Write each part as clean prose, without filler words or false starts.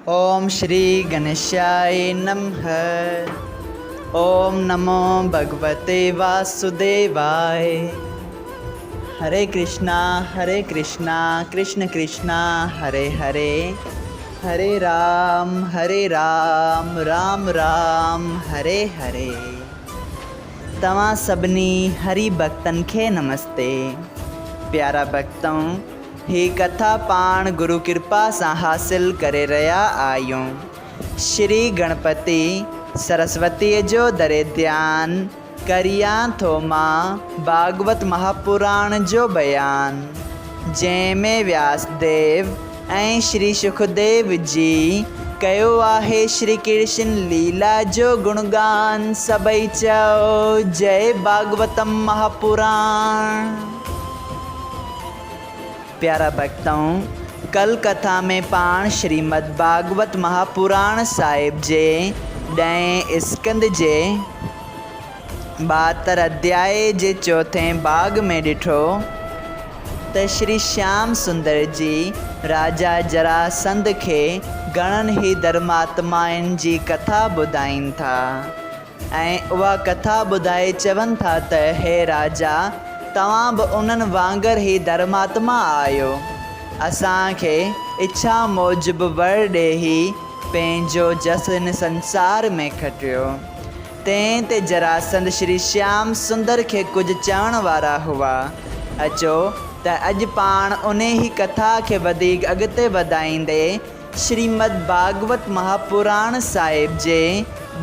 ओम श्री गणेशाय नमः। ओम नमो भगवते वासुदेवाय। हरे कृष्णा कृष्ण कृष्णा हरे हरे, हरे राम राम राम हरे हरे। तव्हां सभिनी हरि भक्तन खे नमस्ते। प्यारा भक्तों, ही कथा पाण गुरु कृपा से हासिल करे रहा आयूं। श्री गणपति सरस्वती जो दरे ध्यान करिया थो मां भागवत महापुराण जो बयान, जैमें व्यासदेव ऐं श्री सुखदेव जी कयो आहे श्री कृष्ण लीला जो गुणगान। सबई चओ जय भागवतम महापुराण। प्यारा भक्तों, कल कथा में पाण श्रीमद् भागवत महापुराण साहिब जे 10 स्कंद जे 72 अध्याय जे चौथे भाग में ॾिठो त श्री श्याम सुंदर जी राजा जरासंध खे घणनि ही धर्मात्माउनि जी कथा ॿुधाइनि था ऐं उहा कथा ॿुधाए चवनि था त हे राजा, तव्हां बि उन्हनि वांगुरु ई धर्मात्मा आहियो। असांखे इच्छा मूजिबि वर ॾेई पंहिंजो जस हिन संसार में खटियो। तंहिं ते जरासंध श्री श्याम सुंदर खे कुझु चवण वारा हुआ। अचो त अॼु पाण उन ई कथा खे वधीक अॻिते वधाईंदे श्रीमद् भागवत महापुराण साहिब जे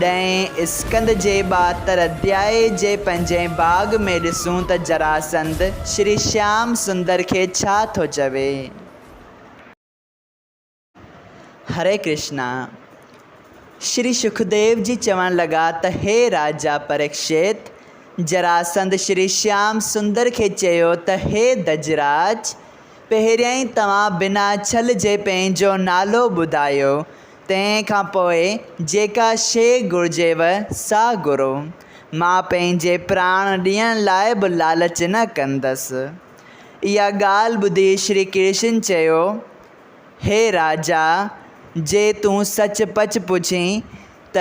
10 स्कंद जे 72 अध्याय जे 5 भाग में ॾिसूं त जरासंध श्री श्याम सुंदर खे छा थो चवे। हरे कृष्णा। श्री सुखदेव जी चवण लगा त हे राजा परीक्षित, जरासंध श्री श्याम सुंदर के चयो त हे दजराज, पहिरियां ई तव्हां बिना छल जे पंहिंजो नालो ॿुधायो, तंहिंखां पोइ जेका शइ घुरिजेव सा घुरो। मां पंहिंजे प्राण ॾियण लाइ बि लालच न कंदसि। इहा ॻाल्हि ॿुधी श्री कृष्ण चयो, हे राजा, जे तूं सच पच पुछी त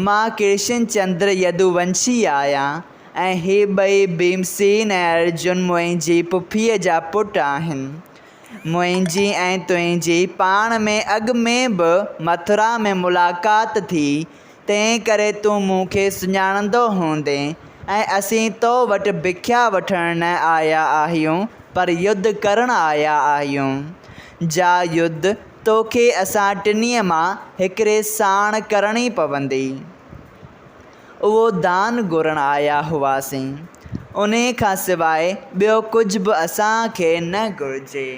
मां कृष्णचंद्र यदुवंशी आहियां ऐं हे ॿई भीमसेन ऐं अर्जुन मुंहिंजी पुफीअ जा पुट आहिनि। मुंहिंजी ऐं तुंहिंजी पाण में अॻु में बि मथुरा में मुलाक़ात थी, तंहिं करे तूं मूंखे सुञाणंदो हूंदे ऐं असीं तो वटि भिख्या वठण न आया आहियूं, पर युद्ध करण आया आहियूं। जा युद्ध तोखे असां टिनीअ मां हिकिड़े साण करणी पवंदी। उहो दान घुरण आया हुआसीं। उन खां सवाइ ॿियो कुझु बि असांखे न घुरिजे।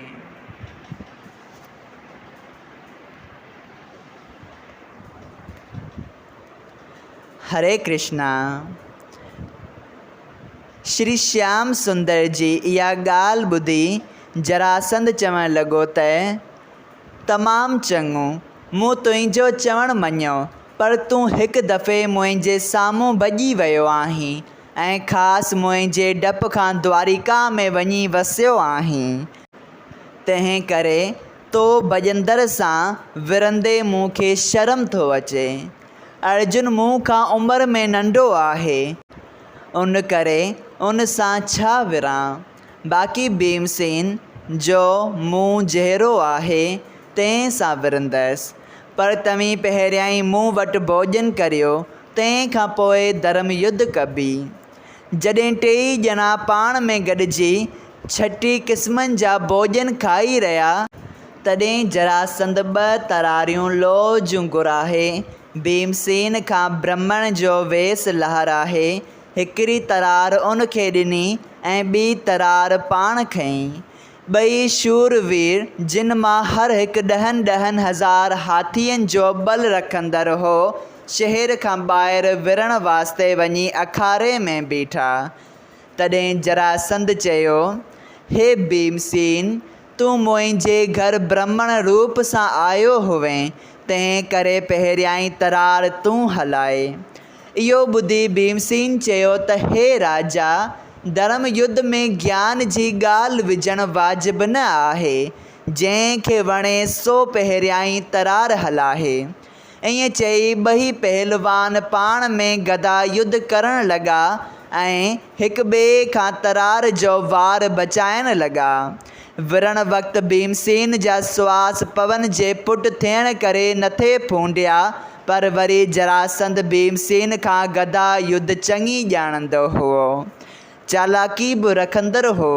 हरे कृष्णा। श्री श्याम सुंदर जी इहा ॻाल्हि ॿुधी जरासंध चवणु लॻो त तमामु चङो, मूं तुंहिंजो चवणु मञियो, पर तूं हिकु दफ़े मुंहिंजे साम्हूं भॼी वियो आहीं ऐं ख़ासि मुंहिंजे डप खां द्वारिका में वञी वसियो आहीं। तंहिं करे तो भॼंदड़ सां विरंदे मूंखे शर्म थो अचे। अर्जुन मूं खां उमिरि में नंढो आहे, उन करे उन सां छा विरां। बाक़ी भीमसेन जो मूं जहिड़ो आहे तंहिं सां विरंदसि, पर तव्हीं पहिरियां ई मूं वटि भोॼन करियो, तंहिंखां पोइ धर्म युद्ध कबी। जॾहिं टेई ॼणा पाण में गॾिजी 6 क़िस्मनि जा भोॼन खाई रहिया, तॾहिं जरासंध 2 तरारियूं लोह जूं घुराहे भीमसेन खां ब्राह्मण जो वेस लहाराए हिकिड़ी तरार उन खे ॾिनी ऐं ॿी तरार पाण खईं। ॿई शूरवीर, जिन मां हर हिकु 10-10 हज़ार हाथियुनि जो बल रखंदड़ हो, शहर खां ॿाहिरि विरण वास्ते वञी अखाड़े में बीठा। तॾहिं जरासंध चयो, हे भीमसेन, तूं मुंहिंजे घर ब्राह्मण रूप सां आयो हुवें, तंहिं करे पहिरियां ई तरार तूं हलाए। इहो ॿुधी भीमसेन चयो त हे राजा, धर्म युद्ध में ज्ञान जी ॻाल्हि विझणु वाजिबु न आहे, जंहिंखे वणे सो पहिरियां ई तरार हलाहे। ईअं चई ॿई पहलवान पाण में गदा युद्ध करण लॻा ऐं हिक ॿिए खां तरार जो वार बचाइण लॻा। विरण वक़्तु भीमसेन जा सुवास पवन जे पुटु थियण करे नथे फूंडिया, पर वरी जरासंध भीमसेन खां गदा युद्ध चङी ॼाणंदो हुओ, चालाकी बि रखंदड़ हो।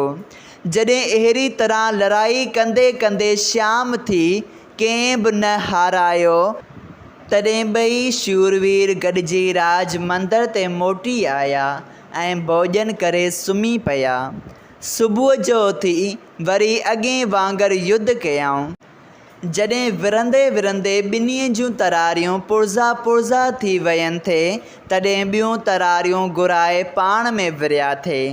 जॾहिं अहिड़ी तरह लड़ाई कंदे कंदे शाम थी, कंहिं बि न हारायो, तॾहिं ॿई शूरवीर गॾिजी राज मंदर ते मोटी आया ऐं भोॼन करे सुम्ही पिया। सुबुह जो उथी वरी अॻे वांगुरु युद्ध कयऊं। जॾहिं विरंदे विरंदे ॿिन्ही जूं तरारियूं पुर्ज़ा पुर्ज़ा थी वयनि थे, तॾहिं ॿियूं तरारियूं घुराए पाण में विरिया थे।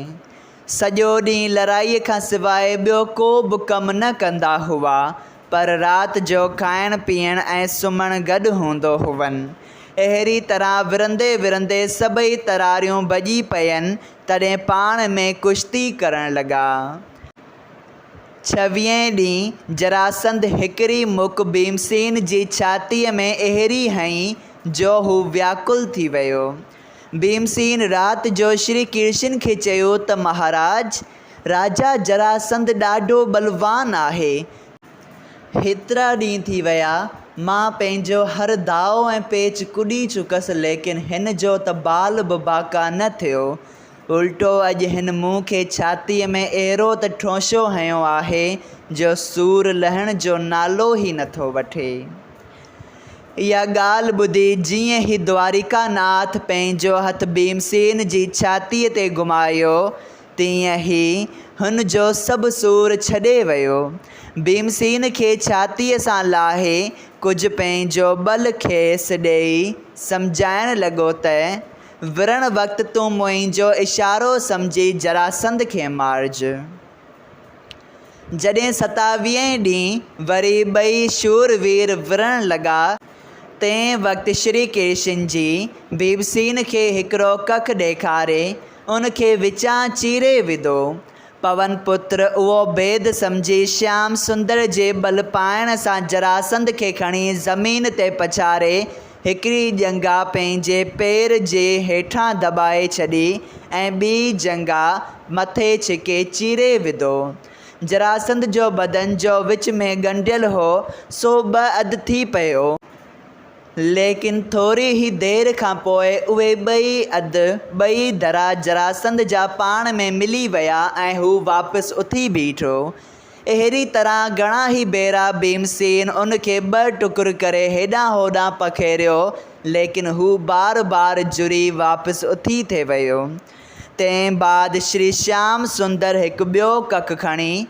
सॼो ॾींहुं लड़ाईअ खां सवाइ ॿियो को बि कमु न कंदा हुआ, पर राति जो खाइण पीअण ऐं सुम्हणु गॾु हूंदो हुअनि। अहिड़ी तरह विरंदे विरंदे सभई तरारियूं भॼी पयनि, तॾहिं पाण में कुश्ती करण लॻा। 26 ॾींहुं जरासंध हिकिड़ी मुक भीमसेन जी छातीअ में अहिड़ी हईं जो हू व्याकुल थी वियो। भीमसेन राति जो श्री कृष्ण खे चयो त महाराज, राजा जरासंध ॾाढो बलवान आहे। हेतिरा ॾींहं थी विया, मां पंहिंजो हर दाव ऐं पेच कुॾी चुकसि, लेकिन हिन जो त बाल बि बाका न थियो। उल्टो अॼु हिन मूं खे छातीअ में अहिड़ो त ठोशो हयो आहे जो सूर लहण जो नालो ई नथो वठे। इहा ॻाल्हि ॿुधी जीअं ई द्वारिकानाथ पंहिंजो हथु भीमसेन जी छातीअ ते घुमायो, तीअं ई हुन जो सभु सूर छॾे वियो। भीमसेन खे छातीअ सां लाहे कुझु पंहिंजो बल खेसि ॾेई सम्झाइण लॻो त विरण वक़्तु तूं मुंहिंजो इशारो सम्झी जरासंध खे मारिज। जॾहिं 27 ॾींहुं वरी ॿई शूरवीर विरण लॻा, तंहिं वक़्तु श्री कृष्ण जी भीमसेन खे हिकिड़ो कख ॾेखारे उन खे विचां चीरे विधो। पवन पुत्र उहो भेद सम्झी श्याम सुंदर जे बल पाइण सां जरासंध खे खणी ज़मीन ते पछारे हिकिड़ी जंगा पंहिंजे पेर जे हेठां दॿाए छॾी ऐं ॿी जंगा मथे छिके चीरे विधो। जरासंध जो बदन जो विच में ॻंढियल हो, सो ॿ अधु थी पियो, लेकिन थोरी ई देरि खां पोइ उहे ॿई दरा जरासंध जा पाण में मिली विया ऐं हू वापसि उथी बीठो। अहिड़ी तरह घणा ई भेरा भीमसेन उन खे 2 टुकुर करे हेॾां होॾां पखेरियो, लेकिन हू बार बार जुड़ी वापसि उथी थे वियो। तंहिं बाद श्री श्याम सुंदर हिकु ॿियो कख खणी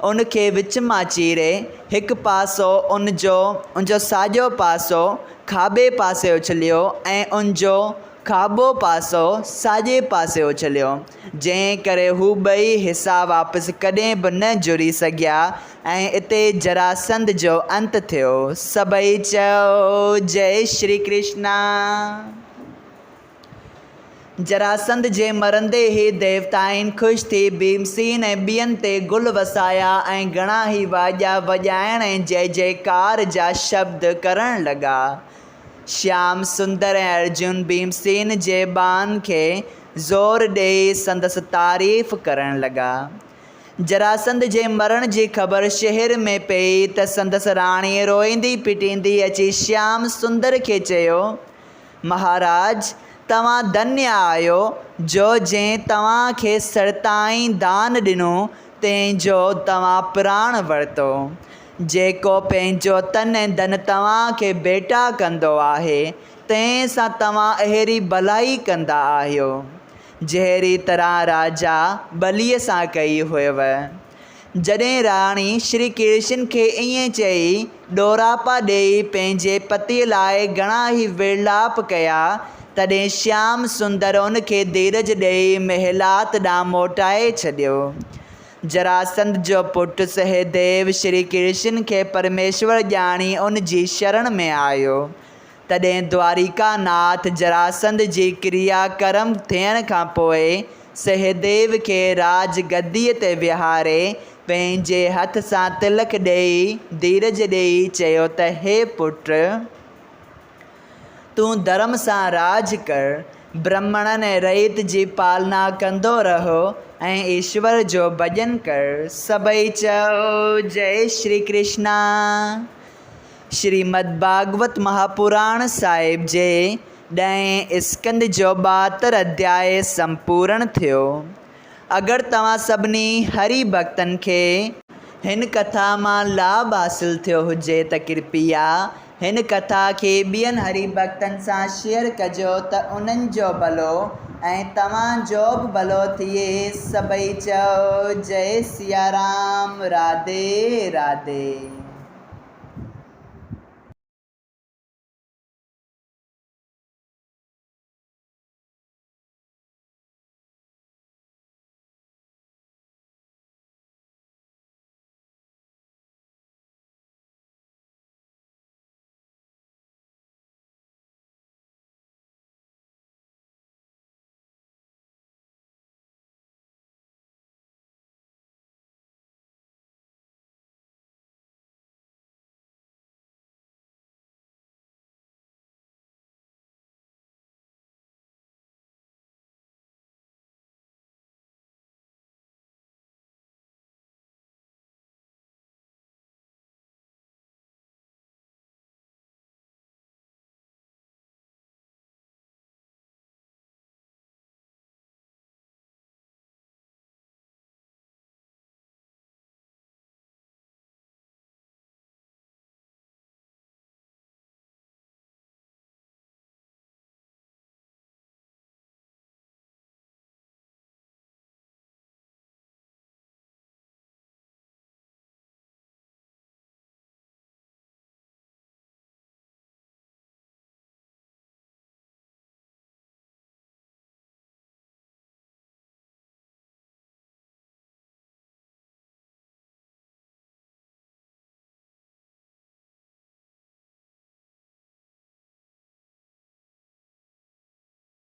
उन खे विच मां चीरे हिकु पासो उनजो साॼो पासो खाॿे पासे उछलियो ऐं उनजो खाॿो पासो साॼे पासे उछलियो, जंहिं करे हू ॿई हिसा वापसि कॾहिं बि न जुड़ी सघिया ऐं इते जरासंध जो अंत थियो। सभई चयो जय श्री कृष्णा। जरासंध जे मरंदे ई देवताउनि ख़ुशि थी भीमसेन ऐं ॿियनि ते गुल वसाया ऐं घणा ई वाॼा वॼाइण ऐं जय जयकार जा शब्द करण लॻा। श्याम सुंदर ऐं अर्जुन भीमसेन जे बाण खे ज़ोर ॾेई संदसि तारीफ़ करण लॻा। जरासंध जे मरण जी ख़बर शहर में पई त संदसि राणी रोईंदी पिटींदी अची श्याम सुंदर खे चयो, महाराज, तव्हां धन्य आहियो जो जंहिं तव्हां खे सरताईं दान ॾिनो तंहिंजो तव्हां प्राण वरितो। जेको पंहिंजो तन ऐं धन तव्हां खे भेटा कंदो आहे, तंहिं सां तव्हां अहिड़ी भलाई कंदा आहियो जहिड़ी तरह राजा बलीअ सां कई हुयव। जॾहिं राणी श्री कृष्ण खे ईअं चई ॾोरापा ॾेई पंहिंजे पतीअ लाइ घणा ई विर्लाप कया, तॾहिं श्याम सुंदर उन खे धीरज ॾेई महिलात ॾांहुं मोटाए छॾियो। जरासंध जो पुटु सहदेव श्री कृष्ण खे परमेश्वर ॼाणी उन जी शरण में आयो। तॾहिं द्वारिकानाथ जरासंध जी क्रियाकर्म थियण खां पोइ सहदेव खे राज गद्दीअ ते विहारे पंहिंजे हथ सां तिलक ॾेई धीरज ॾेई चयो त हे पुट, तूं धर्म सां राज कर, ब्राह्मणनि ऐं रहित जी पालना कंदो रहो ऐं ईश्वर जो भॼन कर। सभई चओ जय श्री कृष्णा। श्रीमद् भागवत महापुराण साहिब जे 10 स्कंद जो 72 अध्याय संपूर्ण थियो। अगरि तव्हां सभिनी हरि भक्तनि खे हिन कथा मां लाभ हासिल थियो हुजे त कृपया हिन कथा खे ॿियनि हरि भक्तनि सां शेयर कजो त उन्हनि जो भलो ऐं तव्हांजो बि भलो थिए। सभई चओ जय सिया राम। राधे राधे।